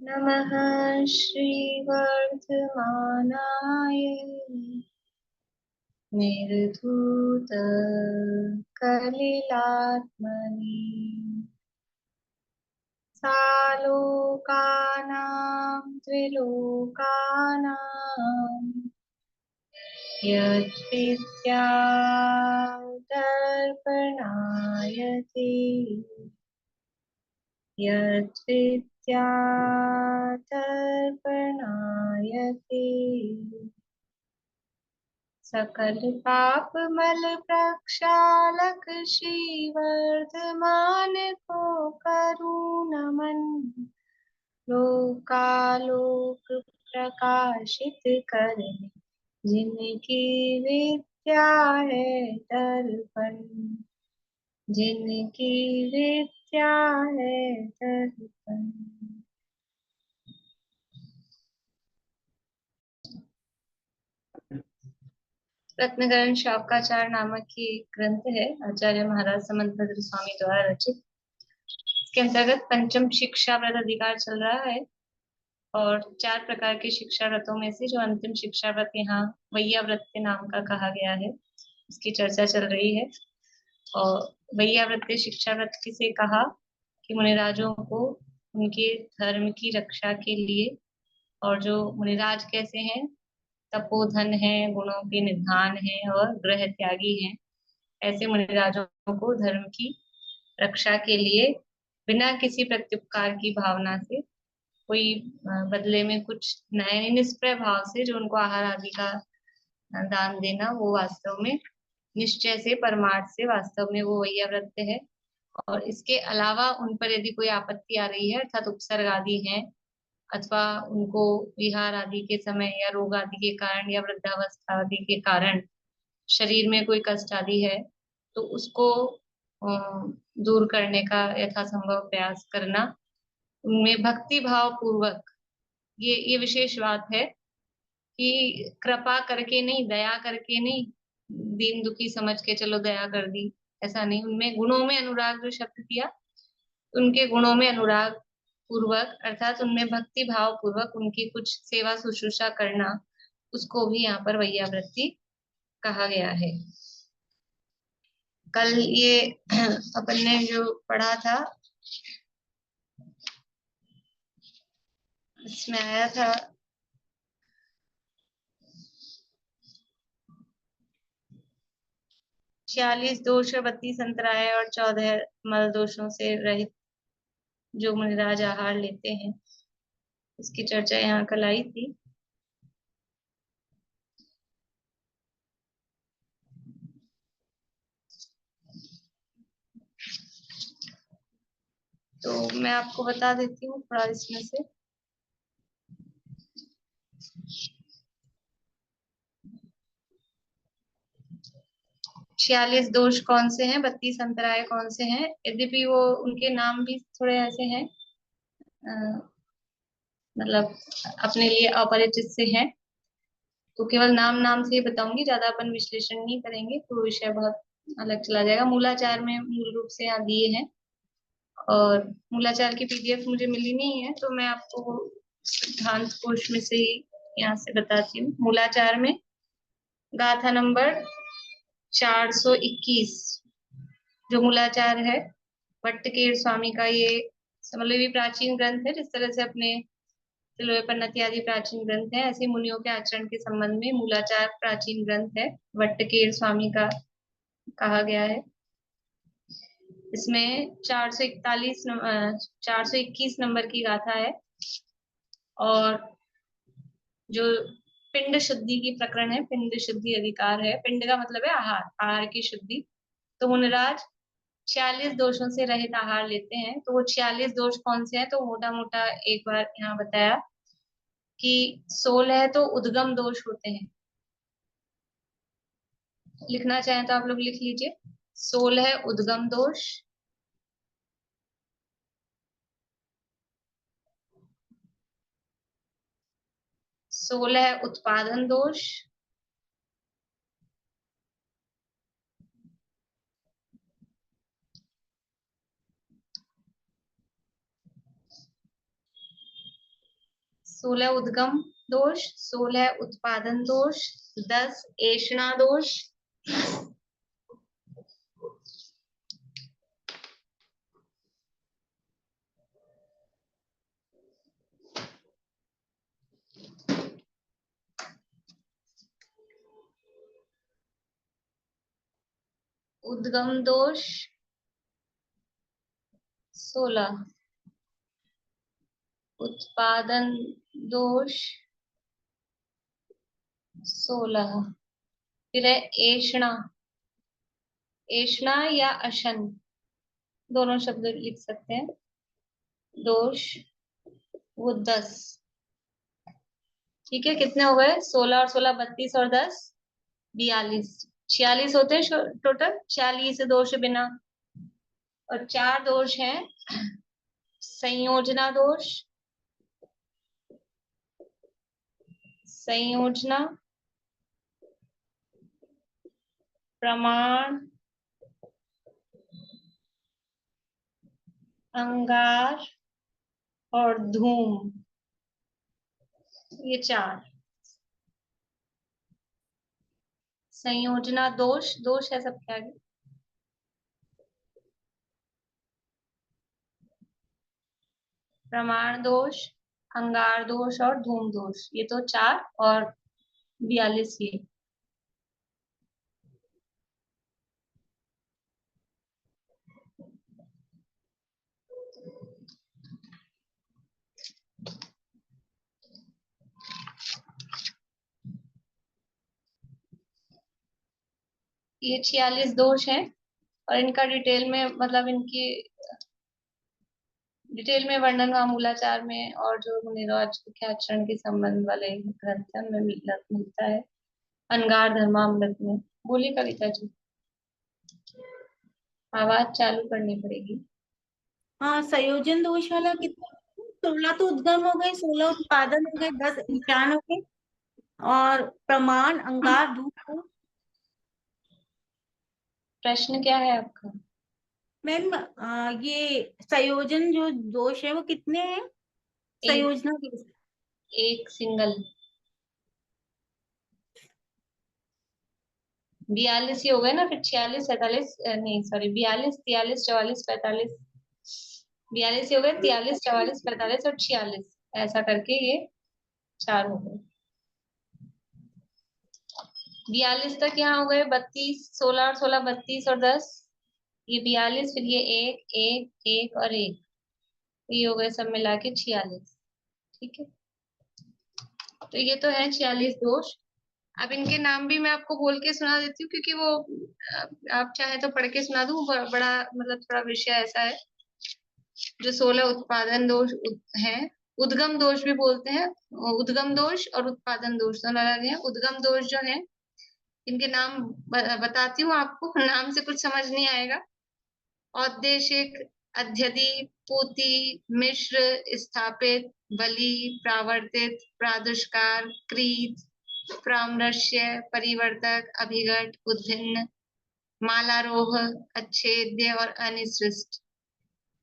नमः श्रीवर्धमानाय निर्धूत कलिलात्मने सालोकानां त्रिलोकानां यद्विद्यादर्पणाय ते यद्विद्यादर्पणाय ते सकल पाप मल प्रक्षालक श्रीवर्धमान को करुण नमन लोकालोक प्रकाशित करने जिनकी विद्या है दर्पण जिनकी विद्या है दर्पण। रत्नकरण शावकाचार नामक की एक ग्रंथ है, आचार्य महाराज समंतभद्र स्वामी द्वारा रचित। इसके अंतर्गत पंचम शिक्षा व्रत अधिकार चल रहा है और 4 प्रकार के शिक्षा व्रतों में से जो अंतिम शिक्षा व्रत यहाँ वैया व्रत के नाम का कहा गया है, उसकी चर्चा चल रही है। और वैया व्रत शिक्षा व्रत किसे कहा कि मुनिराजों को उनके धर्म की रक्षा के लिए, और जो मुनिराज कैसे हैं, तपोधन है, गुणों के निधान है और गृह त्यागी हैं, ऐसे मुनिराजों को धर्म की रक्षा के लिए बिना किसी प्रत्युपकार की भावना से, कोई बदले में कुछ नए निष्प्रय भाव से जो उनको आहार आदि का दान देना, वो वास्तव में निश्चय से परमार्थ से वास्तव में वो वैया व्रत है। और इसके अलावा उन पर यदि कोई आपत्ति आ रही है, अर्थात उपसर्ग आदि हैं, अथवा उनको विहार आदि के समय या रोग आदि के कारण या वृद्धावस्था आदि के कारण शरीर में कोई कष्ट आदि है, तो उसको दूर करने का यथासंभव प्रयास करना, उनमें भक्ति भाव पूर्वक, ये विशेष बात है कि कृपा करके नहीं, दया करके नहीं, दीन दुखी समझ के चलो दया कर दी, ऐसा नहीं। उनमें गुणों में अनुराग जो शब्द दिया, उनके गुणों में अनुराग पूर्वक, अर्थात उनमें भक्ति भाव पूर्वक उनकी कुछ सेवा शुश्रूषा करना, उसको भी यहाँ पर वैयावृत्ति कहा गया है। कल ये अपन ने जो पढ़ा था, इसमें आया था 46 दोष, 32 अंतराय और 14 मल दोषों से रहित जो मुनिराज आहार लेते हैं, इसकी चर्चा यहाँ कल आई थी। तो मैं आपको बता देती हूँ थोड़ा इसमें से। छियालीस दोष कौन से हैं, 32 अंतराय कौन से हैं, यद्यपि वो उनके नाम भी थोड़े ऐसे हैं, मतलब अपने लिए अपरिचित से हैं, तो केवल नाम नाम से ही बताऊंगी, ज्यादा अपन विश्लेषण नहीं करेंगे, तो विषय बहुत अलग चला जाएगा। मूलाचार में मूल रूप से यहाँ दिए हैं, और मूलाचार की पीडीएफ मुझे मिली नहीं है, तो मैं आपको सिद्धांत कोश में से ही यहाँ से बताती हूँ। मूलाचार में गाथा नंबर 421 जो मूलाचार है, भट्टकेर स्वामी का ये मतलब भी प्राचीन ग्रंथ है। जिस तरह से अपने तिलोपन्नति आदि प्राचीन ग्रंथ है, ऐसे मुनियों के आचरण के संबंध में मूलाचार प्राचीन ग्रंथ है, भट्टकेर स्वामी का कहा गया है। इसमें 421 नंबर की गाथा है, और जो पिंड शुद्धि की प्रकरण है, पिंड शुद्धि अधिकार है, पिंड का मतलब है आहार, आहार की शुद्धि। तो मुनिराज 46 दोषों से रहित आहार लेते हैं। तो वो 46 दोष कौन से हैं, तो मोटा मोटा एक बार यहाँ बताया कि 16 तो उद्गम दोष होते हैं, लिखना चाहें तो आप लोग लिख लीजिए। 16 उद्गम दोष, 16 उत्पादन दोष, 16 उद्गम दोष, 16 उत्पादन दोष, 10 ऐषणा दोष, उद्गम दोष 16, उत्पादन दोष 16, फिर है ऐषणा, ऐषणा या अशन, दोनों शब्द लिख सकते हैं, दोष वो 10। ठीक है, कितने हो गए? 16 और 16 32 और 10 42, 46 होते हैं टोटल, 46 दोष बिना। और 4 दोष हैं, संयोजना दोष, संयोजना, प्रमाण, अंगार और धूम, ये 4। संयोजना दोष, दोष है सबके आगे, प्रमाण दोष, अंगार दोष और धूम दोष, ये तो 4 और 42 ये 46 दोष हैं। और इनका डिटेल में मतलब इनकी डिटेल में वर्णन मूलाचार में और जो मुनिराज के आचरण के संबंध वाले ग्रंथ है उनमें मिलता है, अनगार धर्मामृत में। बोली कविता जी, आवाज चालू करनी पड़ेगी। हाँ, संयोजन दोष वाला कितना? 16 तो उद्गम हो गए, 16 उत्पादन हो गए, 10 ईशान हो गए, और प्रमाण, अंगार, धूप। प्रश्न क्या है आपका? मैम, ये संयोजन जो दोष है वो कितने हैं? एक, संयोजना दोष। एक सिंगल 42 ही हो गए ना, फिर 46 47 नहीं सॉरी 42 43 44 45, 42 ही हो गए, 43 44 45 और 46, ऐसा करके ये 4 हो गए। 42 तक यहाँ हो गए, 32 16 और 16 32 और 10, ये 42, फिर ये एक एक एक और एक, ये हो गए सब मिला के 46। ठीक है, तो ये तो है 46 दोष। अब इनके नाम भी मैं आपको बोल के सुना देती हूँ, क्योंकि वो आप चाहे तो पढ़ के सुना दूं, बड़ा मतलब थोड़ा विषय ऐसा है। जो 16 उत्पादन दोष हैं, उद्गम दोष भी बोलते हैं, उद्गम दोष और उत्पादन दोष दोनों अलग हैं। उद्गम दोष जो है, इनके नाम बताती हूँ आपको, नाम से कुछ समझ नहीं आएगा। औदेशिक, अध्यधि, पूति, मिश्र, स्थापित, बलि, प्रावर्तित, प्रादुष्कार, क्रीत, प्रामरस्य, परिवर्तक, अभिघट, उद्भिन्न, मालारोह, अच्छेद्य और अनिसृष्ट।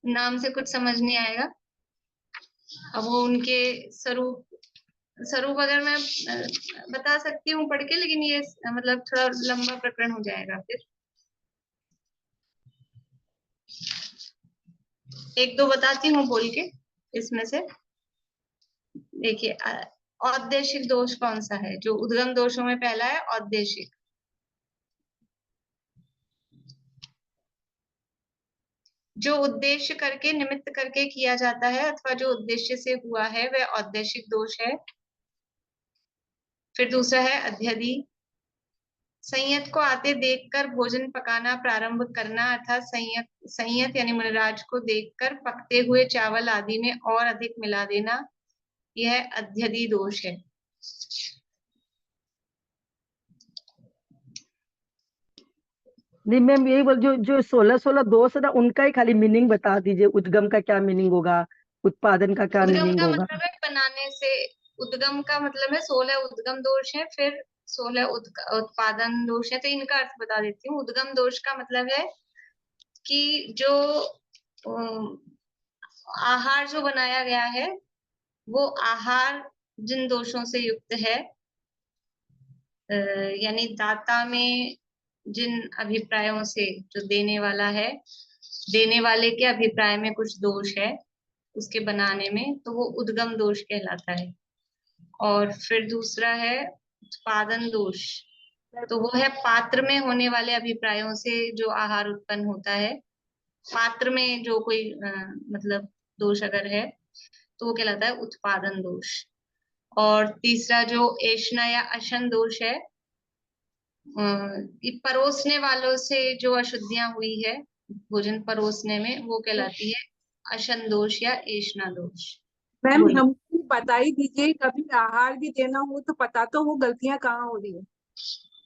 नाम से कुछ समझ नहीं आएगा। अब वो उनके स्वरूप, स्वरूप अगर मैं बता सकती हूँ पढ़ के, लेकिन ये मतलब थोड़ा लंबा प्रकरण हो जाएगा। फिर एक दो बताती हूँ बोल के इसमें से। देखिए, औदेशिक दोष कौन सा है? जो उद्गम दोषों में पहला है औदेशिक। जो उद्देश्य करके, निमित्त करके किया जाता है अथवा जो उद्देश्य से हुआ है वह औदेशिक दोष है। फिर दूसरा है अध्यधि, संयत को आते देखकर भोजन पकाना प्रारंभ करना, अर्थात संयत संयत यानी मुनिराज को देखकर पकते हुए चावल आदि में और अधिक मिला देना, यह अध्यधि दोष है। नहीं मैम, यही बोल, जो जो 16 दोष है ना, उनका ही खाली मीनिंग बता दीजिए। उद्गम का क्या मीनिंग होगा, उत्पादन का क्या उद्गम मीनिंग का होगा? मतलब है बनाने से, उद्गम का मतलब है 16 उद्गम दोष है, फिर 16 उत्पादन दोष है। तो इनका अर्थ बता देती हूँ। उद्गम दोष का मतलब है कि जो आहार जो बनाया गया है वो आहार जिन दोषों से युक्त है, यानी दाता में जिन अभिप्रायों से, जो देने वाला है, देने वाले के अभिप्राय में कुछ दोष है उसके बनाने में, तो वो उद्गम दोष कहलाता है। और फिर दूसरा है उत्पादन दोष, तो वो है पात्र में होने वाले अभिप्रायों से जो आहार उत्पन्न होता है, पात्र में जो कोई मतलब दोष अगर है तो वो कहलाता है उत्पादन दोष। और तीसरा जो ऐष्णा या अशन दोष है, ये परोसने वालों से जो अशुद्धियां हुई है भोजन परोसने में, वो कहलाती है अशन दोष या ऐष्णा दोष। मैम बोलिए। हमको बता ही दीजिए, कभी आहार भी देना हो तो पता तो वो गलतियां कहाँ हो रही है।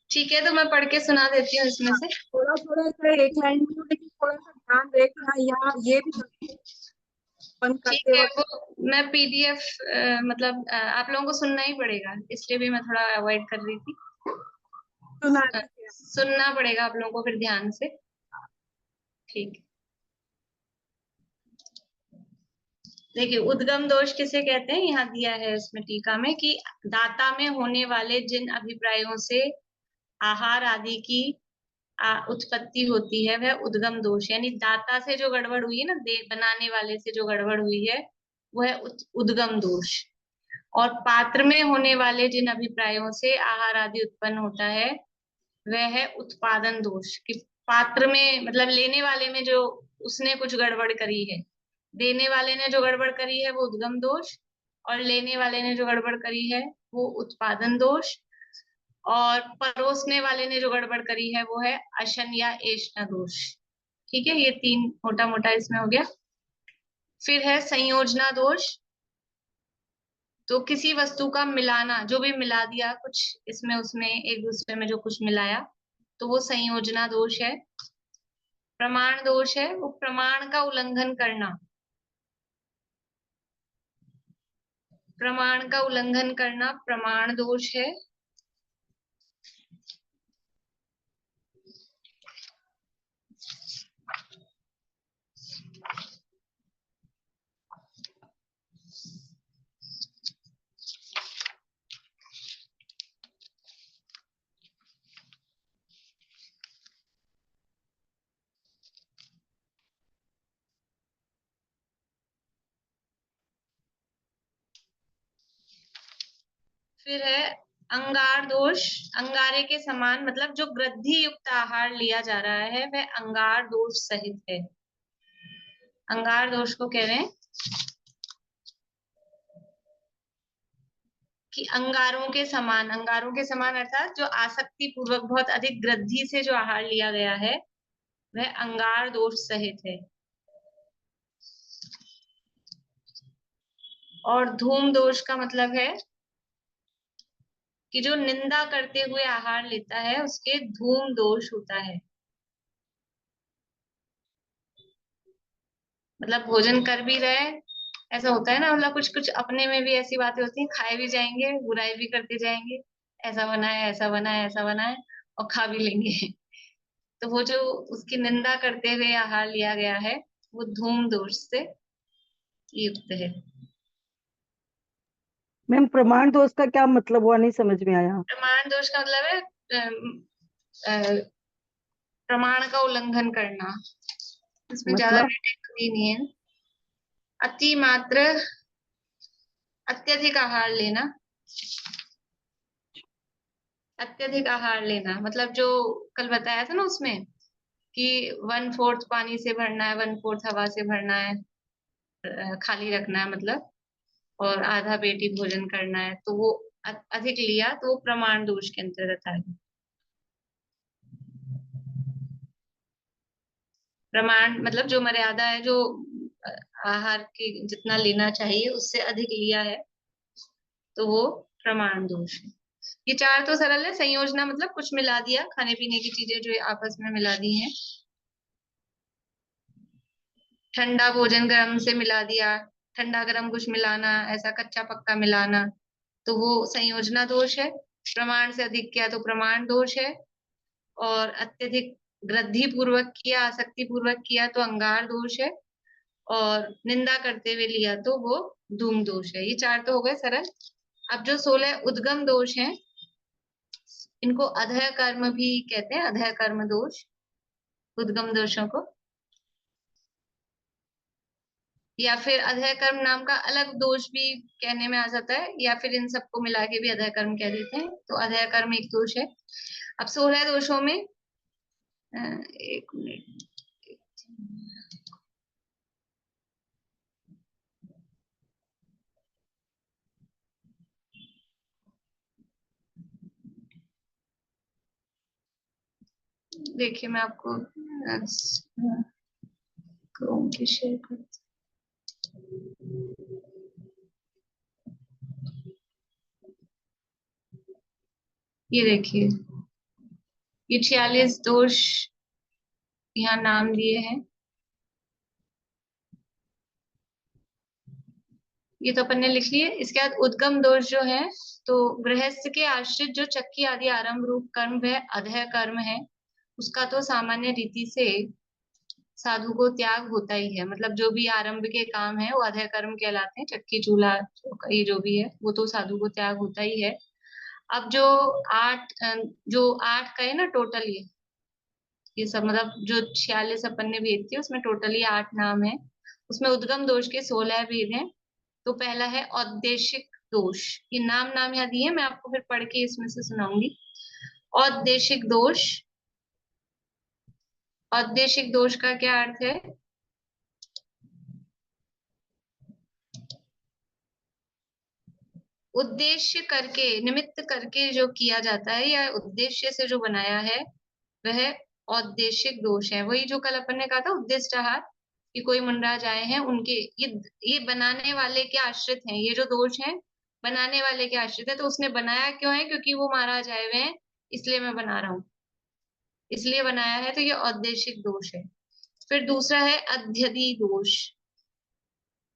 ठीक है, तो मैं पढ़ के सुना देती हूँ इसमें से। थोड़ा थोड़ा सा एक लाइन में हो, लेकिन थोड़ा सा ध्यान रहे कि हाँ यहाँ ये भी गलती है बंद ठीक करते है, वक्त। वो मैं पीडीएफ मतलब आप लोगों को सुनना ही पड़ेगा, इसलिए भी मैं थोड़ा अवॉइड कर रही थी। सुना दीजिए। सुनना पड़ेगा आप लोगों को फिर ध्यान से। ठीक है, देखिए उद्गम दोष किसे कहते हैं, यहाँ दिया है इसमें टीका में कि दाता में होने वाले जिन अभिप्रायों से आहार आदि की उत्पत्ति होती है वह उद्गम दोष, यानी दाता से जो गड़बड़ हुई है ना, बनाने वाले से जो गड़बड़ हुई है वो है उद्गम दोष। और पात्र में होने वाले जिन अभिप्रायों से आहार आदि उत्पन्न होता है वह है उत्पादन दोष, कि पात्र में मतलब लेने वाले में जो उसने कुछ गड़बड़ करी है, देने वाले ने जो गड़बड़ करी है वो उद्गम दोष, और लेने वाले ने जो गड़बड़ करी है वो उत्पादन दोष, और परोसने वाले ने जो गड़बड़ करी है वो है अशन या ऐष्णा दोष। ठीक है, ये तीन मोटा मोटा इसमें हो गया। फिर है संयोजना दोष, तो किसी वस्तु का मिलाना, जो भी मिला दिया कुछ इसमें उसमें एक दूसरे में जो कुछ मिलाया, तो वो संयोजना दोष है। प्रमाण दोष है, वो प्रमाण का उल्लंघन करना, प्रमाण का उल्लंघन करना प्रमाण दोष है। फिर है अंगार दोष, अंगारे के समान, मतलब जो वृद्धि युक्त आहार लिया जा रहा है वह अंगार दोष सहित है। अंगार दोष को कह रहे हैं कि अंगारों के समान, अंगारों के समान अर्थात जो आसक्ति पूर्वक बहुत अधिक वृद्धि से जो आहार लिया गया है वह अंगार दोष सहित है। और धूम दोष का मतलब है कि जो निंदा करते हुए आहार लेता है उसके धूम दोष होता है। मतलब भोजन कर भी रहे, ऐसा होता है ना, मतलब कुछ कुछ अपने में भी ऐसी बातें होती हैं, खाए भी जाएंगे बुराई भी करते जाएंगे, ऐसा बना है ऐसा बना है ऐसा बना है, और खा भी लेंगे। तो वो जो उसकी निंदा करते हुए आहार लिया गया है वो धूम दोष से युक्त है। मैम प्रमाण दोष का क्या मतलब हुआ, नहीं समझ में आया। प्रमाण दोष का मतलब है प्रमाण का उल्लंघन करना। इसमें ज्यादा मतलब डिटेल दी नहीं है। अति मात्र, अत्यधिक आहार लेना, अत्यधिक आहार लेना मतलब जो कल बताया था ना उसमें कि 1/4 पानी से भरना है, 1/4 हवा से भरना है, खाली रखना है मतलब, और आधा पेट ही भोजन करना है, तो वो अधिक लिया तो वो प्रमाण दोष के अंतर्गत आ गया। प्रमाण मतलब जो मर्यादा है, जो आहार के जितना लेना चाहिए उससे अधिक लिया है, तो वो प्रमाण दोष है। ये चार तो सरल है। संयोजना मतलब कुछ मिला दिया, खाने पीने की चीजें जो आपस में मिला दी हैं। ठंडा भोजन गर्म से मिला दिया, ठंडा गर्म कुछ मिलाना, ऐसा कच्चा पक्का मिलाना, तो वो संयोजना दोष है। प्रमाण से अधिक किया तो प्रमाण दोष है, और अत्यधिक वृद्धि पूर्वक किया, आसक्ति पूर्वक किया तो अंगार दोष है, और निंदा करते हुए लिया तो वो धूम दोष है। ये 4 तो हो गए सरल। अब जो 16 उद्गम दोष हैं, इनको अधय कर्म भी कहते हैं, अधय कर्म दोष, उद्गम दोषों को, या फिर अधय कर्म नाम का अलग दोष भी कहने में आ जाता है, या फिर इन सबको मिला के भी अधय कर्म कह देते हैं। तो अधय कर्म एक दोष है। अब 16 दोषों में एक मिनट, देखिए मैं आपको क्रोम की शेयर करती ये देखिए, ये 46 दोष यहाँ नाम दिए हैं। ये तो अपन ने लिख लिए। इसके बाद उद्गम दोष जो है, तो गृहस्थ के आश्रित जो चक्की आदि आरंभ रूप कर्म वह अधय कर्म है, उसका तो सामान्य रीति से साधु को त्याग होता ही है। मतलब जो भी आरंभ के काम है वो अधय कर्म कहलाते हैं, चक्की चूल्हा ये जो भी है वो तो साधु को त्याग होता ही है। अब जो 8 का है ना टोटल, ये सब मतलब जो 46 अपन ने भेद थी उसमें टोटली 8 नाम है। उसमें उद्गम दोष के 16 भेद हैं। तो पहला है औद्देशिक दोष। ये नाम नाम यहाँ दिए, मैं आपको फिर पढ़ के इसमें से सुनाऊंगी। औद्देशिक दोष, औद्देशिक दोष का क्या अर्थ है? उद्देश्य करके, निमित्त करके जो किया जाता है या उद्देश्य से जो बनाया है वह औद्देशिक दोष है। वही जो कल अपन ने कहा था उद्दिष्टाहार, कि कोई मुंडराज आए हैं उनके, ये बनाने वाले के आश्रित हैं। ये जो दोष है बनाने वाले के आश्रित है। तो उसने बनाया क्यों है? क्योंकि वो महाराज आए हुए हैं, इसलिए मैं बना रहा हूँ, इसलिए बनाया है। तो ये औद्देशिक दोष है। फिर दूसरा है अध्यधि दोष।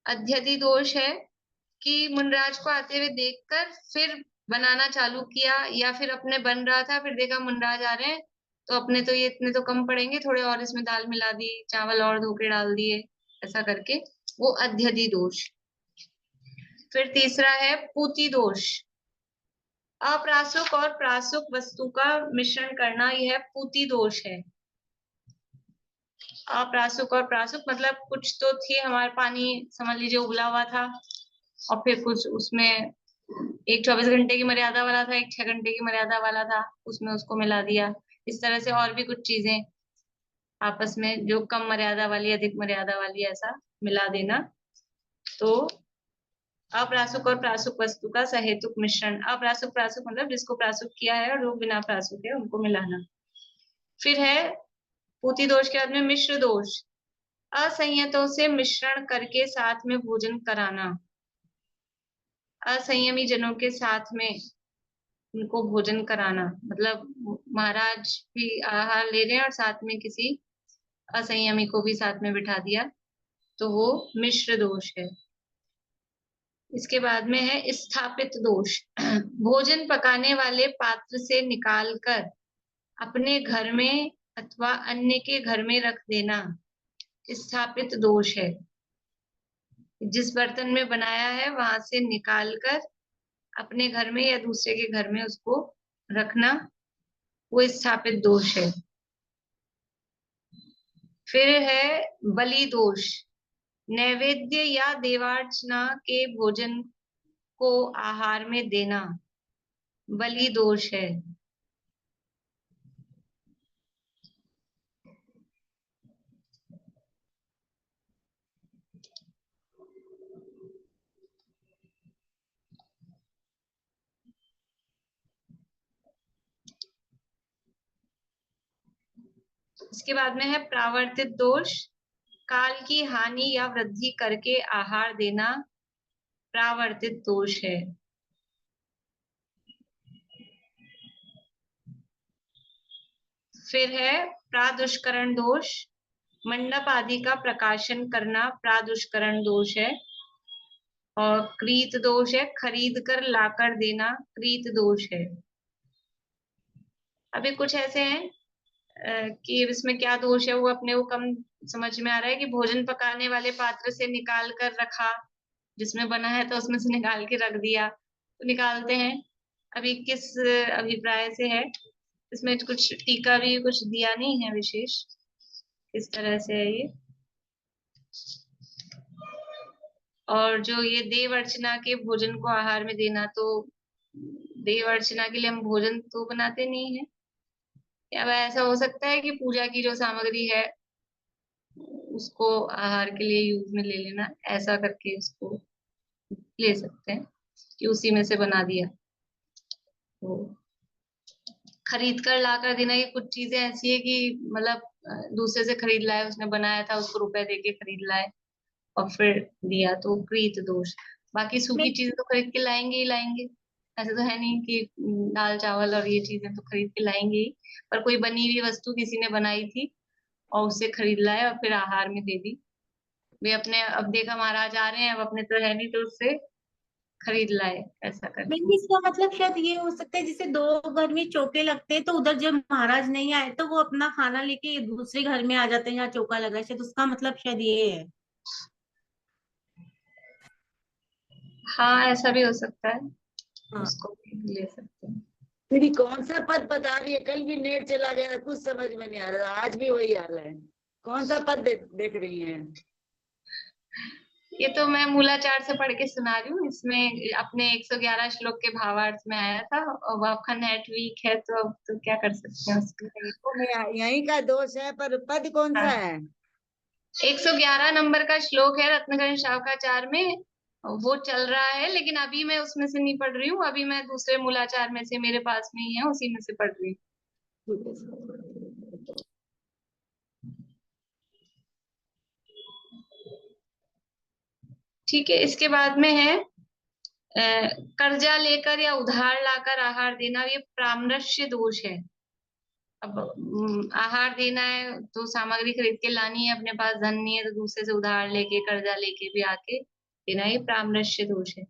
अध्यधि दोष है कि मुनराज को आते हुए देखकर फिर बनाना चालू किया, या फिर अपने बन रहा था फिर देखा मुनराज आ रहे हैं तो अपने तो ये इतने तो कम पड़ेंगे, थोड़े और इसमें दाल मिला दी, चावल और धो के डाल दिए, ऐसा करके वो अध्यधि दोष। फिर तीसरा है पूति दोष। अप्रासुक और प्रासुक वस्तु का मिश्रण करना, यह पूति दोष है। अप्रासुक और प्रासुक मतलब कुछ तो थी हमारे, पानी समझ लीजिए उबला हुआ था और फिर कुछ उसमें एक 24 घंटे की मर्यादा वाला था, एक 6 घंटे की मर्यादा वाला था, उसमें उसको मिला दिया। इस तरह से और भी कुछ चीजें आपस में जो कम मर्यादा वाली अधिक मर्यादा वाली ऐसा मिला देना। तो अप्रासुक और प्रासुक वस्तु का सहेतुक मिश्रण। अप्रासुक प्रासुक मतलब जिसको प्रासुक किया है और जो बिना प्रासुक है उनको मिलाना। फिर है पूति दोष के बाद में मिश्र दोष। असंयतों से मिश्रण करके साथ में भोजन कराना। असंयमी जनों के साथ में उनको भोजन कराना, मतलब महाराज भी आहार ले रहे हैं और साथ में किसी असंयमी को भी साथ में बिठा दिया, तो वो मिश्र दोष है। इसके बाद में है स्थापित दोष। भोजन पकाने वाले पात्र से निकालकर अपने घर में अथवा अन्य के घर में रख देना स्थापित दोष है। जिस बर्तन में बनाया है वहां से निकालकर अपने घर में या दूसरे के घर में उसको रखना, वो स्थापित दोष है। फिर है बलि दोष। नैवेद्य या देवार्चना के भोजन को आहार में देना बलि दोष है। इसके बाद में है प्रावर्तित दोष। काल की हानि या वृद्धि करके आहार देना प्रावर्तित दोष है। फिर है प्रादुष्करण दोष। मंडप आदि का प्रकाशन करना प्रादुष्करण दोष है। और क्रीत दोष है, खरीद कर लाकर देना क्रीत दोष है। अभी कुछ ऐसे हैं कि इसमें क्या दोष है वो अपने को कम समझ में आ रहा है कि भोजन पकाने वाले पात्र से निकाल कर रखा, जिसमें बना है तो उसमें से निकाल के रख दिया, तो निकालते हैं। अभी किस अभिप्राय से है, इसमें कुछ टीका भी कुछ दिया नहीं है विशेष, किस तरह से है ये। और जो ये देव अर्चना के भोजन को आहार में देना, तो देव अर्चना के लिए हम भोजन तो बनाते नहीं है, या वह ऐसा हो सकता है कि पूजा की जो सामग्री है उसको आहार के लिए यूज में ले लेना, ऐसा करके उसको ले सकते हैं कि उसी में से बना दिया। तो खरीद कर ला कर देना, ये कुछ चीजें ऐसी है कि मतलब दूसरे से खरीद लाए, उसने बनाया था, उसको रुपए दे के खरीद लाए और फिर दिया, तो कृत दोष। बाकी सूखी चीजें तो खरीद के लाएंगे ही लाएंगे, ऐसे तो है नहीं कि दाल चावल और ये चीजें तो खरीद के लाएंगे ही, पर कोई बनी हुई वस्तु किसी ने बनाई थी और उसे खरीद लाया और फिर आहार में दे दी। वे अपने, अब देखा महाराज आ रहे हैं, अब अपने तो है नहीं, तो उससे खरीद लाए, ऐसा करके। मैंने इसका मतलब शायद ये हो सकता है, जैसे दो घर में चौके लगते हैं तो उधर जब महाराज नहीं आए तो वो अपना खाना लेके दूसरे घर में आ जाते हैं जहाँ चौका लगा है, शायद उसका मतलब शायद ये है। हाँ, ऐसा भी हो सकता है, हाँ। उसको भी ले सकते हैं। दीदी कौन सा पद बता रही है? कल भी नेट चला गया, कुछ समझ में नहीं आ रहा, आज भी वही हाल है। कौन सा पद देख रही हैं? ये तो मैं मूलाचार से पढ़ के सुना रही हूँ, इसमें अपने 111 श्लोक के भावार्थ में आया था, और आपका नेट वीक है तो अब तो क्या कर सकते हैं उसको। तो यहीं का दोष है, पर पद कौन सा हाँ, है? 111 नंबर का श्लोक है रत्नगण शावकाचार में, वो चल रहा है, लेकिन अभी मैं उसमें से नहीं पढ़ रही हूँ, अभी मैं दूसरे मूलाचार में से, मेरे पास में ही है, उसी में से पढ़ रही हूँ। ठीक है, इसके बाद में है कर्जा लेकर या उधार लाकर आहार देना, ये प्रामरस्य दोष है। अब आहार देना है तो सामग्री खरीद के लानी है, अपने पास धन नहीं है तो दूसरे से उधार लेके कर्जा लेके भी आके देना, ये प्रामरस्य दोष है।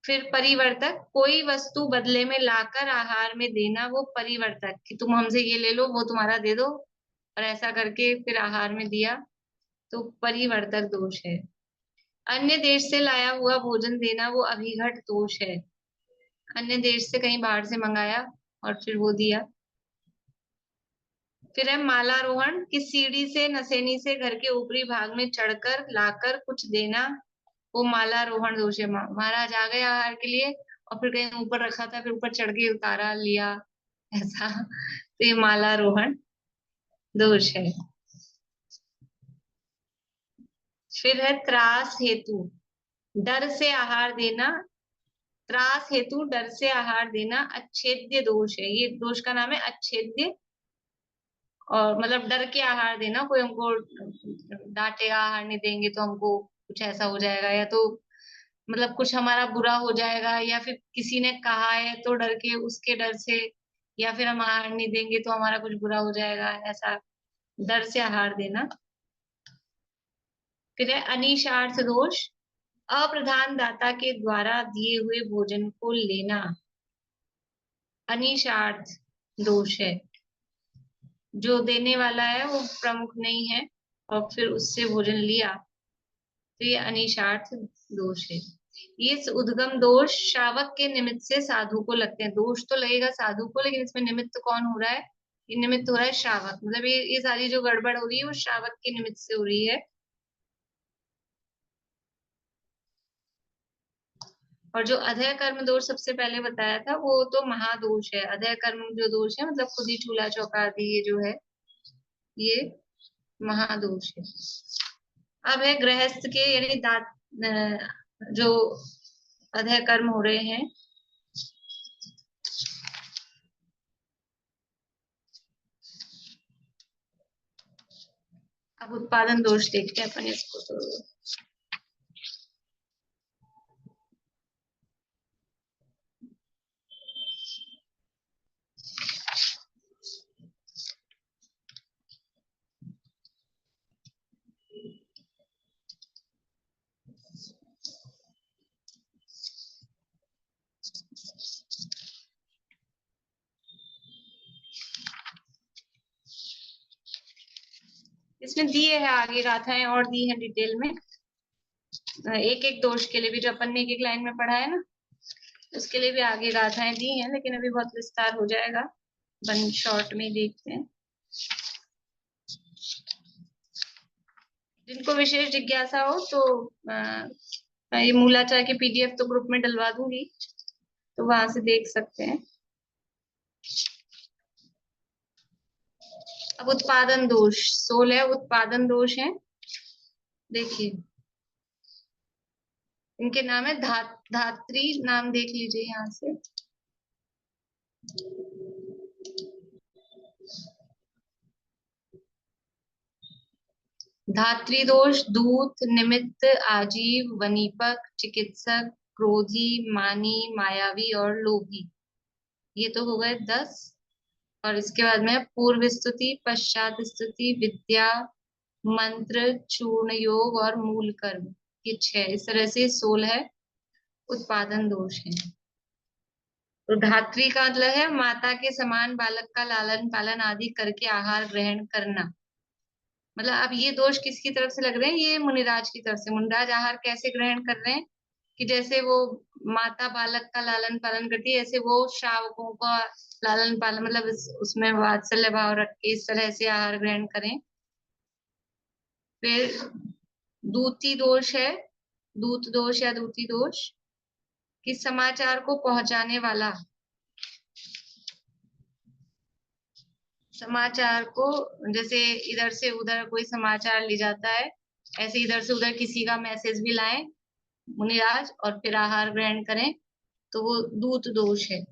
फिर परिवर्तक, कोई वस्तु बदले में लाकर आहार में देना, वो परिवर्तक, कि तुम हमसे ये ले लो, वो तुम्हारा दे दो, और ऐसा करके फिर आहार में दिया, तो परिवर्तक दोष है। अन्य देश से लाया हुआ भोजन देना, वो अभिघट दोष है। अन्य देश से कहीं बाहर से मंगाया और फिर वो दिया। फिर है मालारोहण, कि सीढ़ी से नसेनी से घर के ऊपरी भाग में चढ़कर लाकर कुछ देना, वो मालारोहण दोष है। महाराज आ गए आहार के लिए और फिर कहीं ऊपर रखा था, फिर ऊपर चढ़ के उतारा लिया, ऐसा, तो ये मालारोहण दोष है। फिर है त्रास हेतु, डर से आहार देना, त्रास हेतु डर से आहार देना अच्छेद्य दोष है, ये दोष का नाम है अच्छेद्य। और मतलब डर के आहार देना, कोई हमको डांटेगा, आहार नहीं देंगे तो हमको कुछ ऐसा हो जाएगा, या तो मतलब कुछ हमारा बुरा हो जाएगा, या फिर किसी ने कहा है तो डर के, उसके डर से, या फिर हम आहार नहीं देंगे तो हमारा कुछ बुरा हो जाएगा, ऐसा डर से आहार देना। फिर है अनिशार्थ दोष, अप्रधान दाता के द्वारा दिए हुए भोजन को लेना, अनिशार्थ दोष है। जो देने वाला है वो प्रमुख नहीं है और फिर उससे भोजन लिया, तो ये अनिशार्थ दोष है। ये उद्गम दोष शावक के निमित्त से साधु को लगते हैं, दोष तो लगेगा साधु को, लेकिन इसमें निमित्त कौन हो रहा है? ये निमित्त हो रहा है श्रावक, मतलब ये सारी जो गड़बड़ हो रही है वो श्रावक के निमित्त से हो रही है। और जो अधय कर्म दोष सबसे पहले बताया था, वो तो महादोष है। अधय कर्म जो दोष है, मतलब खुद ही चूल्हा चौका आदि, ये जो है ये महादोष है। अब है गृहस्थ के, यानी जो अधय कर्म हो रहे हैं, अब उत्पादन दोष देखते हैं अपन इसको। तो इस इसमें दिए है आगे गाथाएं और दी है डिटेल में, एक एक दोष के लिए भी, जो अपन ने एक एक लाइन में पढ़ा है ना, उसके लिए भी आगे गाथाएं दी हैं, लेकिन अभी बहुत विस्तार हो जाएगा, वन शॉर्ट में देखते हैं। जिनको विशेष जिज्ञासा हो तो ये मूलाचार के पीडीएफ तो ग्रुप में डलवा दूंगी, तो वहां से देख सकते हैं। अब उत्पादन दोष 16 उत्पादन दोष है। देखिए इनके नाम है धात्री, नाम देख लीजिए यहाँ से। धात्री दोष दूत, निमित्त, आजीव, वनीपक, चिकित्सक, क्रोधी, मानी, मायावी और लोभी। ये तो हो गए 10। और इसके बाद में पूर्व स्तुति, पश्चात स्तुति, विद्या, मंत्र, चूर्ण योग और मूल कर्म, ये 6। इस तरह से 16 उत्पादन दोष है। तो धात्री का मतलब है माता के समान बालक का लालन पालन आदि करके आहार ग्रहण करना। मतलब अब ये दोष किसकी तरफ से लग रहे हैं? ये मुनिराज की तरफ से। मुनिराज आहार कैसे ग्रहण कर रहे हैं कि जैसे वो माता बालक का लालन पालन करती है, ऐसे वो श्रावकों का लालन पालन, मतलब उसमें वात्सल्य भाव रख के इस तरह से आहार ग्रहण करें। फिर दूती दोष है, दूत दोष या दूती दोष, कि समाचार को पहुंचाने वाला, समाचार को जैसे इधर से उधर कोई समाचार ले जाता है, ऐसे इधर से उधर किसी का मैसेज भी लाए मुनिराज और फिर आहार ग्रहण करें, तो वो दूत दोष है।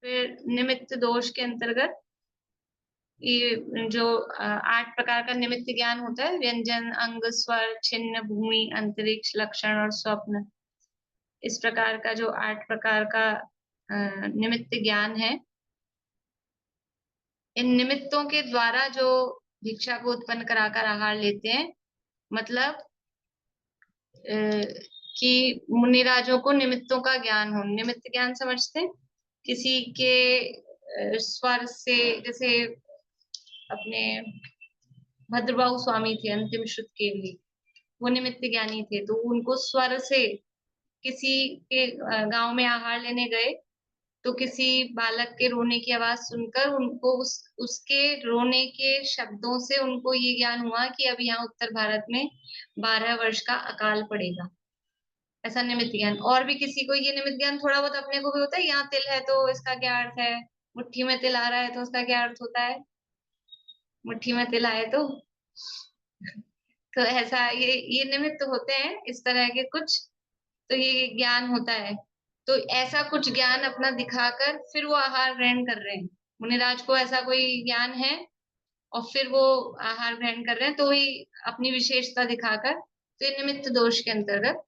फिर निमित्त दोष के अंतर्गत ये जो 8 प्रकार का निमित्त ज्ञान होता है, व्यंजन, अंग, स्वर, छिन्न, भूमि, अंतरिक्ष, लक्षण और स्वप्न, इस प्रकार का जो 8 प्रकार का निमित्त ज्ञान है, इन निमित्तों के द्वारा जो भिक्षा को उत्पन्न कराकर आहार लेते हैं, मतलब कि मुनिराजों को निमित्तों का ज्ञान हो। निमित्त ज्ञान समझते हैं? किसी के स्वर से, जैसे अपने भद्रबाहु स्वामी थे अंतिम श्रुत के लिए, वो निमित्त ज्ञानी थे, तो उनको स्वर से किसी के गांव में आहार लेने गए, तो किसी बालक के रोने की आवाज सुनकर उनको उसके रोने के शब्दों से उनको ये ज्ञान हुआ कि अब यहाँ उत्तर भारत में 12 वर्ष का अकाल पड़ेगा। ऐसा निमित्त ज्ञान। और भी किसी को ये निमित्त ज्ञान थोड़ा बहुत अपने को भी होता है, यहाँ तिल है तो इसका क्या अर्थ है, मुट्ठी में तिल आ रहा है तो उसका क्या अर्थ होता है, मुट्ठी में तिल आए तो ऐसा ये निमित्त होते हैं इस तरह के कुछ, तो ये ज्ञान होता है। तो ऐसा कुछ ज्ञान अपना दिखाकर फिर वो आहार ग्रहण कर रहे हैं। मुनिराज को ऐसा कोई ज्ञान है और फिर वो आहार ग्रहण कर रहे हैं, तो ही अपनी विशेषता दिखाकर, तो ये निमित्त दोष के अंतर्गत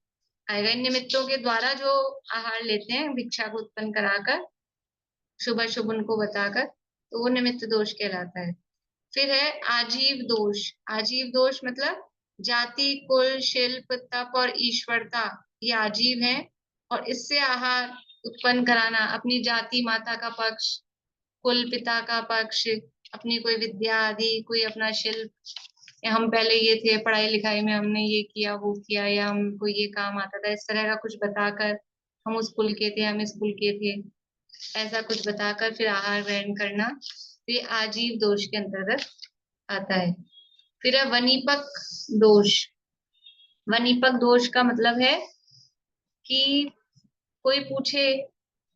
आएगा। इन निमित्तों के द्वारा जो आहार लेते हैं भिक्षा को उत्पन्न कराकर, शुभ अशुभ उनको बताकर, तो वो निमित्त दोष कहलाता है। फिर है आजीव दोष। आजीव दोष मतलब जाति, कुल, शिल्प, तप और ईश्वरता, ये आजीव है, और इससे आहार उत्पन्न कराना, अपनी जाति माता का पक्ष, कुल पिता का पक्ष, अपनी कोई विद्या आदि, कोई अपना शिल्प, या हम पहले ये थे पढ़ाई लिखाई में हमने ये किया वो किया, या हमको ये काम आता था, इस तरह का कुछ बताकर, हम उस कुल के थे, हम इस कुल के थे, ऐसा कुछ बताकर फिर आहार ग्रहण करना, तो ये आजीव दोष के अंतर्गत आता है। फिर है वनीपक दोष। वनीपक दोष का मतलब है कि कोई पूछे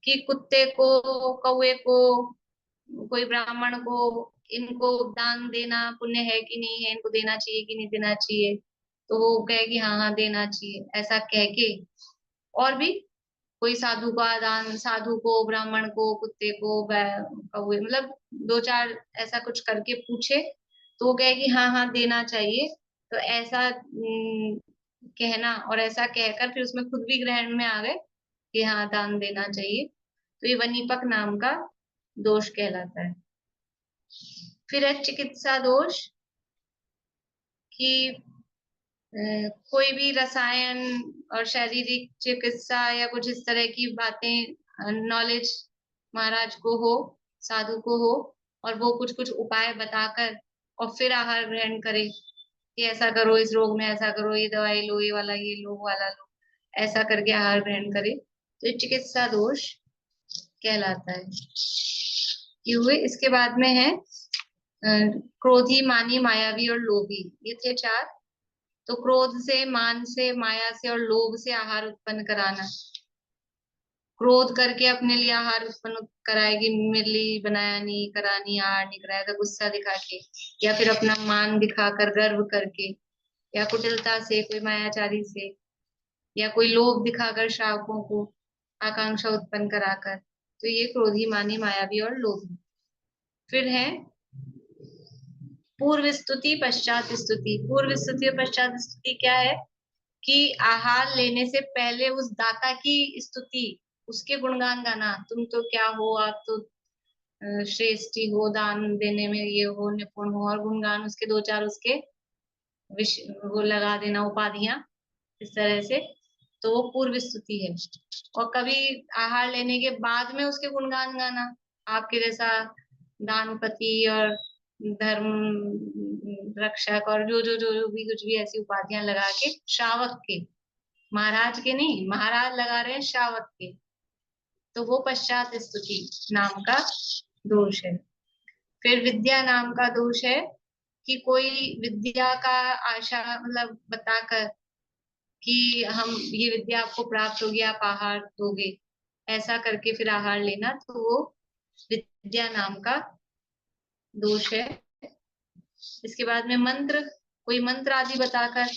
कि कुत्ते को, कौवे को, कोई ब्राह्मण को, इनको दान देना पुण्य है कि नहीं है, इनको देना चाहिए कि नहीं देना चाहिए, तो वो कहे कि हाँ हाँ देना चाहिए, ऐसा कह के। और भी कोई साधु का दान, साधु को, ब्राह्मण को, कुत्ते को, कौवे, मतलब 2-4 ऐसा कुछ करके पूछे, तो वो कहे कि हाँ हाँ देना चाहिए, तो ऐसा कहना, और ऐसा कहकर फिर उसमें खुद भी ग्रहण में आ गए कि हाँ दान देना चाहिए, तो ये वनीपक नाम का दोष कहलाता है। फिर है चिकित्सा दोष, कि कोई भी रसायन और शारीरिक चिकित्सा या कुछ इस तरह की बातें नॉलेज महाराज को हो, साधु को हो, और वो कुछ कुछ उपाय बताकर और फिर आहार ग्रहण करे कि ऐसा करो, इस रोग में ऐसा करो, ये दवाई लो, ये लो, वो वाला लो, ऐसा करके आहार ग्रहण करे, तो ये चिकित्सा दोष कहलाता है। ये हुए। इसके बाद में है क्रोधी, मानी, मायावी और लोभी। ये थे चार। तो क्रोध से, मान से, माया से और लोभ से आहार उत्पन्न कराना। क्रोध करके अपने लिए आहार उत्पन्न कराएगी, मेरे लिए बनाया नहीं, करा नहीं, आहार नहीं कराया, तो गुस्सा दिखा के, या फिर अपना मान दिखाकर, गर्व करके, या कुटिलता से, कोई मायाचारी से, या कोई लोभ दिखाकर श्रावकों को आकांक्षा उत्पन्न कराकर। तो ये क्रोधी, मानी, मायावी और लोभी। फिर है पूर्व स्तुति, पश्चात स्तुति। पूर्व स्तुति और पश्चात स्तुति क्या है कि आहार लेने से पहले उस दाता की स्तुति, उसके गुणगान गाना। तुम तो क्या हो, आप तो श्रेष्ठ ही हो, दान देने में ये हो, निपुण हो, और गुणगान उसके दो चार उसके वो लगा देना, उपाधियां इस तरह से। तो वो पूर्व स्तुति है। और कभी आहार लेने के बाद में उसके गुणगान गाना, आपके जैसा दानपति और धर्म रक्षक और जो भी कुछ भी ऐसी उपाधियां लगा के, श्रावक के, महाराज के नहीं, महाराज लगा रहे हैं श्रावक के, तो वो पश्चात स्तुति नाम का दोष है। फिर विद्या नाम का दोष है कि कोई विद्या का आशा मतलब बताकर कि हम ये विद्या आपको प्राप्त होगी, आप आहार दोगे, ऐसा करके फिर आहार लेना, तो वो विद्या नाम का दोष है। इसके बाद में मंत्र, कोई मंत्र आदि बताकर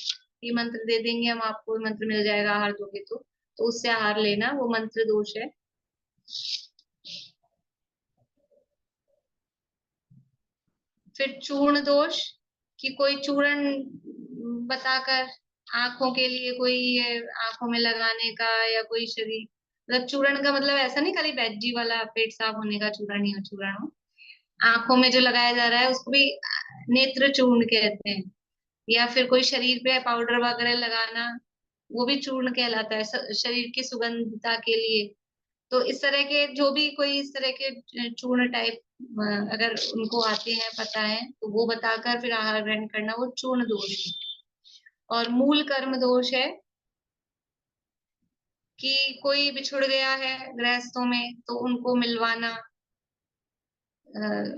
ये मंत्र दे देंगे हम आपको, मंत्र मिल जाएगा आहार दोगे तो उससे आहार लेना, वो मंत्र दोष है। फिर चूर्ण दोष, कि कोई चूर्ण बताकर आंखों के लिए, कोई ये आंखों में लगाने का, या कोई शरीर, मतलब चूर्ण का मतलब ऐसा नहीं खाली बैजी वाला पेट साफ होने का चूर्ण ही हो, चूर्ण हो, आंखों में जो लगाया जा रहा है उसको भी नेत्र चूर्ण कहते हैं। या फिर कोई शरीर पे पाउडर वगैरह लगाना, वो भी चूर्ण कहलाता है, शरीर की सुगंधता के लिए। तो इस तरह के जो भी कोई इस तरह के चूर्ण टाइप अगर उनको आते हैं, पता है, तो वो बताकर फिर आहार ग्रहण करना, वो चूर्ण दोष है। और मूल कर्म दोष है कि कोई बिछुड़ गया है गृहस्थों में, तो उनको मिलवाना,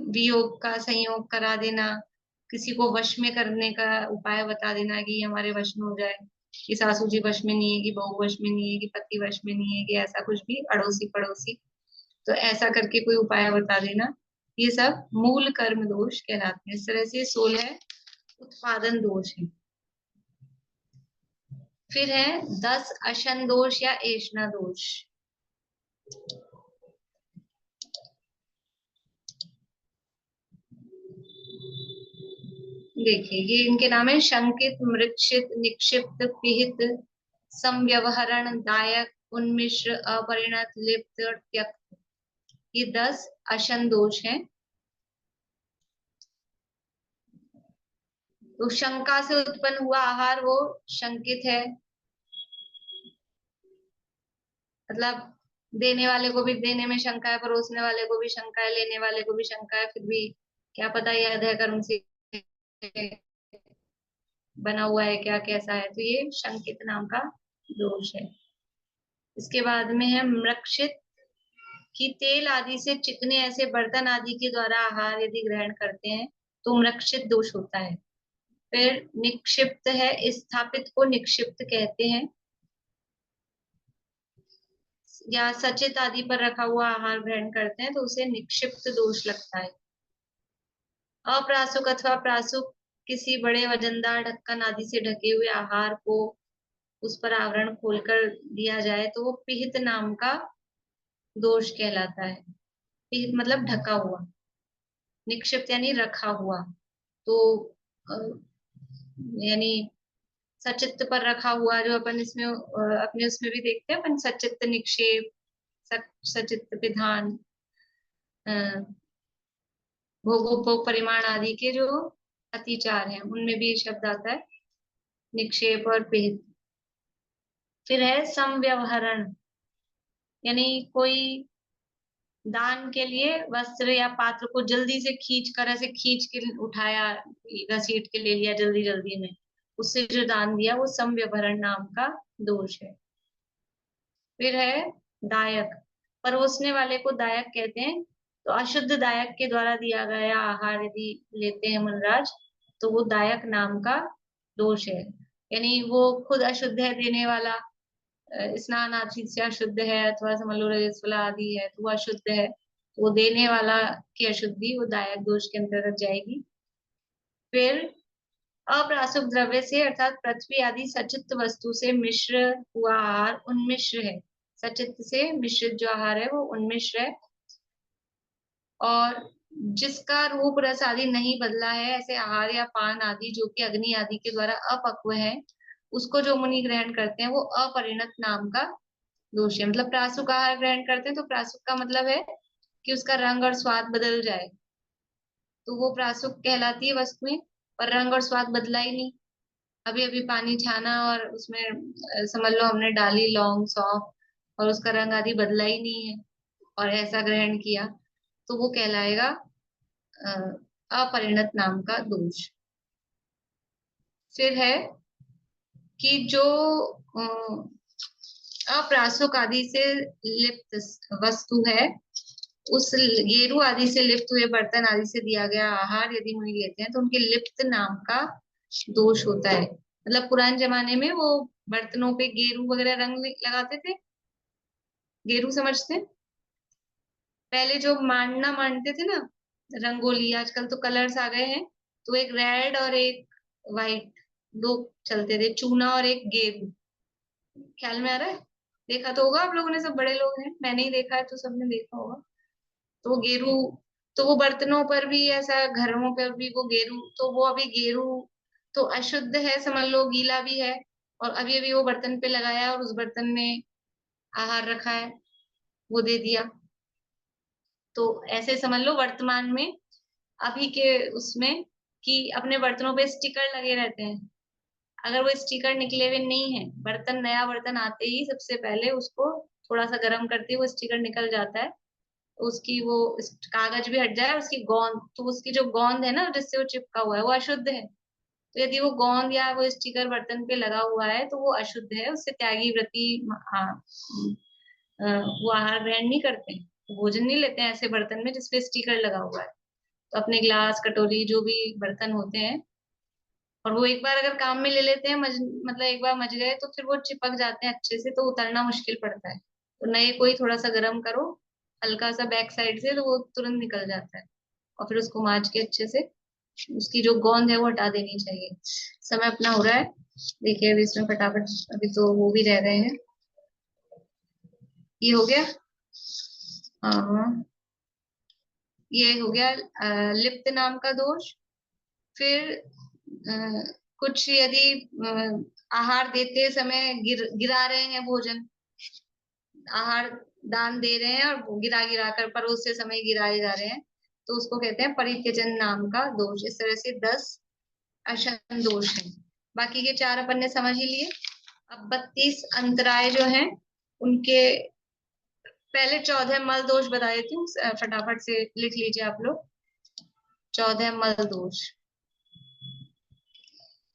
वियोग का संयोग करा देना, किसी को वश में करने का उपाय बता देना कि हमारे वश में हो जाए, कि सासू जी वश में नहीं है, कि बहू वश में नहीं है, कि पति वश में नहीं है, कि ऐसा कुछ भी, अड़ोसी पड़ोसी, तो ऐसा करके कोई उपाय बता देना। ये सब मूल कर्म दोष कहलाते हैं। इस तरह से 16 उत्पादन दोष है। फिर है 10 अशन दोष या ऐष्णा दोष। देखिए, ये इनके नाम है शंकित, मृक्षित, निक्षिप्त, पिहित, समव्यवहरण, दायक, उन्मिश्र, अपरिणत, लिप्त और त्यक्त। ये 10 अशन दोष हैं। तो शंका से उत्पन्न हुआ आहार वो शंकित है, मतलब देने वाले को भी देने में शंका है, परोसने वाले को भी शंका है, लेने वाले को भी शंका है, फिर भी क्या पता ये अध्यय कर्म से बना हुआ है क्या, कैसा है, तो ये शंकित नाम का दोष है। इसके बाद में है मृक्षित, कि तेल आदि से चिकने ऐसे बर्तन आदि के द्वारा आहार यदि ग्रहण करते हैं तो मृक्षित दोष होता है। फिर निक्षिप्त है, स्थापित को निक्षिप्त कहते हैं, या सचित आदि पर रखा हुआ आहार ग्रहण करते हैं तो उसे निक्षिप्त दोष लगता है। अप्रासुक अथवा प्रासुक, किसी बड़े वजनदार ढक्कन आदि से ढके हुए आहार को उस पर आवरण खोलकर दिया जाए तो वो पिहित नाम का दोष कहलाता है। पिहित मतलब ढका हुआ, निक्षिप्त यानी रखा हुआ, तो यानी सचित्त पर रखा हुआ, जो अपन इसमें अपने उसमें भी देखते हैं अपन, सचित्त निक्षेप, सचित्त विधान, भोगोपभोग परिमाण आदि के जो अतिचार हैं उनमें भी ये शब्द आता है, निक्षेप और पिहित। फिर है समव्यवहरण, यानी कोई दान के लिए वस्त्र या पात्र को जल्दी से खींच कर, ऐसे खींच के उठाया, घसीट के ले लिया जल्दी जल्दी में, उससे जो दान दिया वो समव्यवहारण नाम का दोष है। फिर है दायक, परोसने वाले को दायक कहते हैं। तो अशुद्ध दायक के द्वारा दिया गया आहार यदि लेते हैं मुनराज, तो वो दायक नाम का दोष है। यानी वो खुद अशुद्ध है देने वाला, स्नान आदि से अशुद्ध है, अथवा समझ लो रजस्वला आदि है तो वो अशुद्ध है, तो वो देने वाला की अशुद्धि वो दायक दोष के अंतर्गत जाएगी। फिर अप्रासुक द्रव्य से अर्थात पृथ्वी आदि सचित वस्तु से मिश्र हुआ आहार उन्मिश्र है। सचित से मिश्रित जो आहार है वो उन्मिश्र है। और जिसका रूप रस आदि नहीं बदला है, ऐसे आहार या पान आदि जो कि अग्नि आदि के द्वारा अपक्व है, उसको जो मुनि ग्रहण करते हैं वो अपरिणत नाम का दोष है। मतलब प्रासुक आहार ग्रहण करते हैं तो प्रासुक का मतलब है कि उसका रंग और स्वाद बदल जाए, तो वो प्रासुक कहलाती है वस्तुएं, पर रंग और स्वाद बदला ही नहीं। अभी अभी पानी छाना और उसमें समझ लो हमने डाली लौंग सौंफ और उसका रंग आदि बदला ही नहीं है, और ऐसा ग्रहण किया, तो वो कहलाएगा अ, अपरिणत नाम का दोष। फिर है कि जो अप्रासुक आदि से लिप्त वस्तु है, उस गेरू आदि से लिप्त हुए बर्तन आदि से दिया गया आहार यदि मुनि लेते हैं तो उनके लिप्त नाम का दोष होता है। मतलब पुराने जमाने में वो बर्तनों पे गेरू वगैरह रंग लगाते थे, गेरू समझते हैं? पहले जो मांडना मांडते थे ना, रंगोली, आजकल तो कलर्स आ गए हैं, तो एक रेड और एक वाइट, दो चलते थे, चूना और एक गेरू। ख्याल में आ रहा है? देखा तो होगा आप लोगों ने, सब बड़े लोग हैं, मैंने ही देखा है तो सबने देखा होगा। तो वो गेरू, तो वो बर्तनों पर भी ऐसा, घरों पर भी वो गेरू, तो वो अभी गेरू तो अशुद्ध है समझ लो, गीला भी है, और अभी अभी वो बर्तन पे लगाया और उस बर्तन में आहार रखा है, वो दे दिया। तो ऐसे समझ लो वर्तमान में अभी के उसमें कि अपने बर्तनों पे स्टिकर लगे रहते हैं, अगर वो स्टिकर निकले हुए नहीं है, बर्तन नया बर्तन आते ही सबसे पहले उसको थोड़ा सा गर्म करते ही वो स्टिकर निकल जाता है, उसकी वो कागज भी हट जाए, उसकी गोंद, तो उसकी जो गोंद है ना जिससे वो चिपका हुआ है वो अशुद्ध है। तो यदि वो गोंद या वो स्टिकर बर्तन पे लगा हुआ है तो वो अशुद्ध है, उससे त्यागी व्रती वो आहार ग्रहण नहीं करते, भोजन नहीं लेते हैं ऐसे बर्तन में जिसपे स्टिकर लगा हुआ है। तो अपने ग्लास कटोरी जो भी बर्तन होते हैं, और वो एक बार अगर काम में ले लेते हैं मतलब एक बार मज गए तो फिर वो चिपक जाते हैं अच्छे से, तो उतरना मुश्किल पड़ता है। तो नए कोई थोड़ा सा गर्म करो हल्का सा बैक साइड से, तो वो तुरंत निकल जाता है, और फिर उसको मांज के अच्छे से उसकी जो गोंद है वो हटा देनी चाहिए। समय अपना हो रहा है, देखिए अभी इसमें फटाफट, अभी तो वो भी रह गए हैं। ये हो गया, हाँ ये हो गया लिप्त नाम का दोष। फिर कुछ यदि आहार देते समय गिरा रहे हैं भोजन, आहार दान दे रहे हैं और गिरा गिरा कर परोसते समय गिराए जा रहे हैं, तो उसको कहते हैं परित्यजन नाम का दोष। इस तरह से 10 अशन दोष हैं। बाकी के 4 अपन ने समझ ही लिए। अब 32 अंतराय जो हैं उनके पहले 14 मल दोष बता देती हूँ, फटाफट से लिख लीजिए आप लोग। 14 मल दोष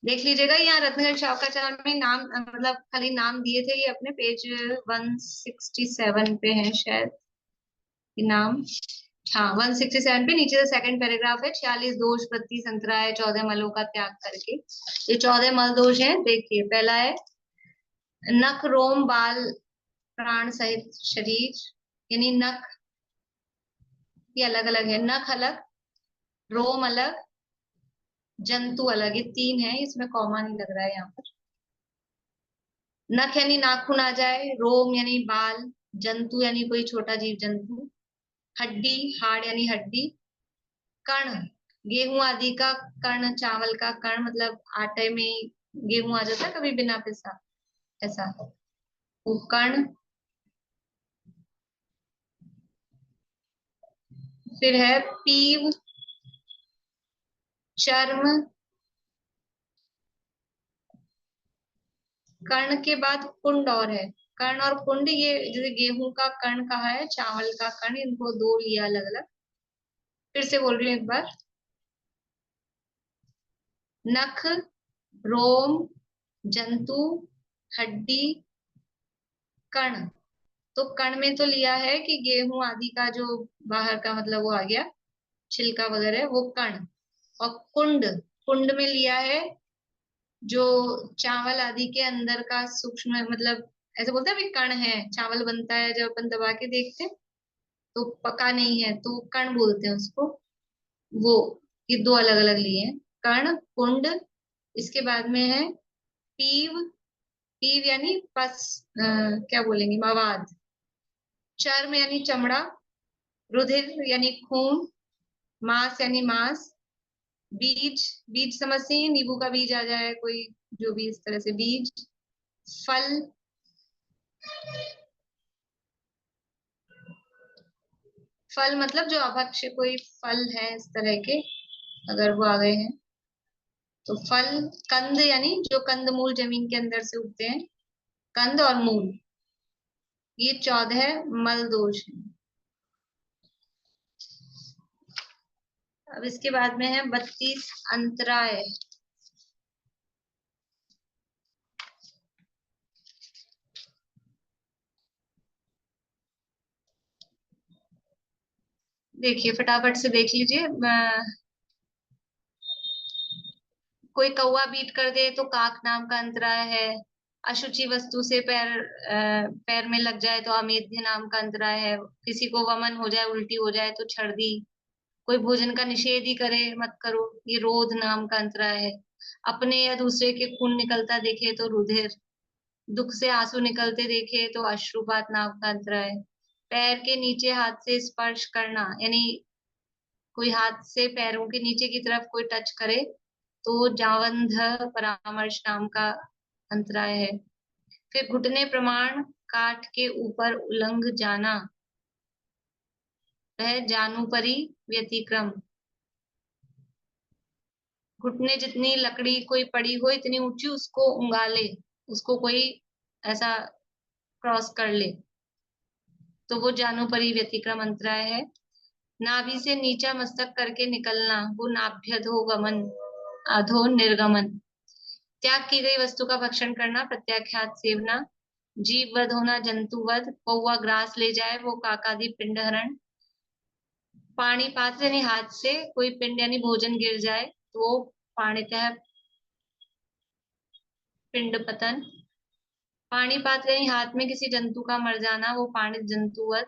देख लीजिएगा, यहाँ रत्नगढ़ शावकाचार में नाम, मतलब खाली नाम दिए थे, ये अपने पेज 167 पे है शायद ये नाम। हाँ 167 पे नीचे से सेकंड पैराग्राफ है, 46 दोष 32 अंतराय 14 मलों का त्याग करके। ये 14 मल दोष हैं, देखिए पहला है नख रोम बाल प्राण सहित शरीर, यानी नख ये अलग अलग है, नख अलग, रोम अलग, जंतु अलग, ये 3 है, इसमें कॉमा नहीं लग रहा है यहाँ पर। नख यानी नाखून आ जाए, रोम यानी बाल, जंतु यानी कोई छोटा जीव जंतु, हड्डी हाड़ यानी हड्डी, कण गेहूं आदि का कण, चावल का कण, मतलब आटे में गेहूं आ जाता है कभी बिना पिसा, ऐसा वो कण। फिर है पीव, चर्म, कर्ण के बाद कुंड और है, कण और कुंड, ये जैसे गेहूं का कण कहा है, चावल का कण, इनको दो लिया अलग अलग। फिर से बोल रही हूँ एक बार। नख, रोम, जंतु, हड्डी, कण। तो कण में तो लिया है कि गेहूं आदि का जो बाहर का मतलब वो आ गया, छिलका वगैरह, वो कण। और कुंड, कुंड में लिया है जो चावल आदि के अंदर का सूक्ष्म, मतलब ऐसे बोलते हैं अभी कण है, चावल बनता है जब अपन दबा के देखते हैं, तो पका नहीं है तो कण बोलते हैं उसको। वो ये दो अलग अलग लिए हैं, कण, कुंड। इसके बाद में है पीव, पीव यानी पस, क्या बोलेंगे, मवाद। चर्म यानी चमड़ा, रुधिर यानी खून, मांस यानी मांस, बीज, बीज समझते हैं, नींबू का बीज आ जाए कोई, जो भी इस तरह से बीज, फल, फल मतलब जो अभक्ष्य कोई फल है इस तरह के, अगर वो आ गए हैं तो फल। कंद यानी जो कंद मूल जमीन के अंदर से उगते हैं, कंद और मूल। ये 14 मल दोष है। अब इसके बाद में है 32 अंतराय। देखिए फटाफट से देख लीजिए। कोई कौवा बीट कर दे तो काक नाम का अंतराय है। अशुचि वस्तु से पैर में लग जाए तो अमेध्य नाम का अंतराय है। किसी को वमन हो जाए, उल्टी हो जाए तो छर्दी। कोई भोजन का निषेध ही करे, मत करो, ये रोध नाम का अंतराय है। अपने या दूसरे के खून निकलता देखे तो रुधिर। दुख से आंसू निकलते देखे तो अश्रुपात नाम का अंतराय है। पैर के नीचे हाथ से स्पर्श करना, यानी कोई हाथ से पैरों के नीचे की तरफ कोई टच करे तो जावंध परामर्श नाम का अंतराय है। फिर घुटने प्रमाण काठ के ऊपर उलंघ जाना, वह जानुपरी व्यतिक्रम। घुटने जितनी लकड़ी कोई पड़ी हो इतनी ऊंची, उसको उंगाले, उसको कोई ऐसा क्रॉस कर ले तो वो जानुपरी व्यतिक्रम अंतराय है। नाभि से नीचा मस्तक करके निकलना, वो नाभ्यधो गमन, अधो निर्गमन। त्याग की गई वस्तु का भक्षण करना, प्रत्याख्यात सेवना। जीव वध होना, जंतु वध। कौवा ग्रास ले जाए, वो काकादि पिंड हरण। पानी पात्र यानी हाथ से कोई पिंड यानी भोजन गिर जाए तो वो पाणितः पिंड पतन। पानी पात्र यानी हाथ में किसी जंतु का मर जाना, वो पाणित जंतु वध।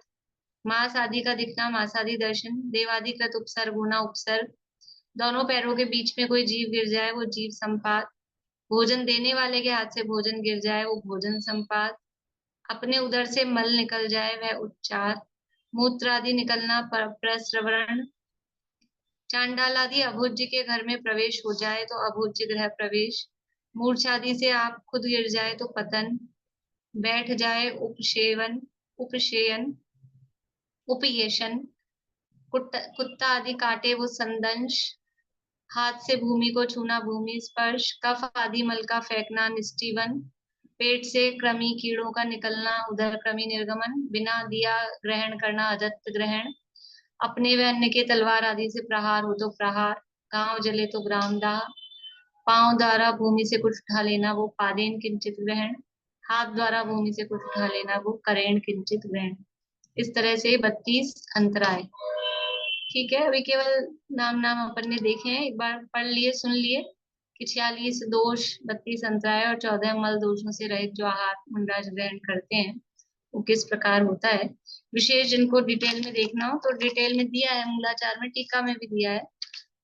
मांस आदि का दिखना, मांसादि दर्शन। देवादिकृत उपसर्ग होना, उपसर्ग। दोनों पैरों के बीच में कोई जीव गिर जाए, वो जीव संपात। भोजन देने वाले के हाथ से भोजन गिर जाए, वो भोजन संपात। अपने उदर से मल निकल जाए, वह उच्चार। मूत्र आदि निकलना, प्रस्रवण। चांडाल आदि अभोज्य के घर में प्रवेश हो जाए तो अभोज्य गृह प्रवेश। मूर्छादि से आप खुद गिर जाए तो पतन। बैठ जाए, उपसेवन, उपशयन, उपयेशन। कुत्ता आदि काटे, वो संदंश। हाथ से भूमि को छूना, भूमि स्पर्श। कफ आदि मल का फेंकना, निष्ठीवन। पेट से कृमि कीड़ों का निकलना, उदर कृमि निर्गमन। बिना दिया ग्रहण करना, अदत्त ग्रहण। अपने व अन्य के तलवार आदि से प्रहार हो तो प्रहार। गांव जले तो ग्रामदाह। पांव द्वारा भूमि से कुछ उठा लेना, वो पादेन किंचित ग्रहण। हाथ द्वारा भूमि से कुछ उठा लेना, वो करेण किंचित ग्रहण। इस तरह से 32 अंतराय। ठीक है, अभी केवल नाम नाम अपन ने देखे हैं, एक बार पढ़ लिए, सुन लिए कि 46 दोष, 32 अंतराय और 14 मल दोषों से रहित जो आहार मुंडराज ग्रहण करते हैं वो किस प्रकार होता है। विशेष जिनको डिटेल में देखना हो तो डिटेल में दिया है, मूलाचार में, टीका में भी दिया है,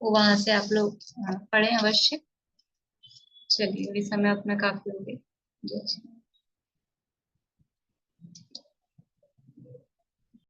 वो वहां से आप लोग पढ़ें अवश्य। चलिए, अभी समय अपना काफी हो गया। जय श्री राम।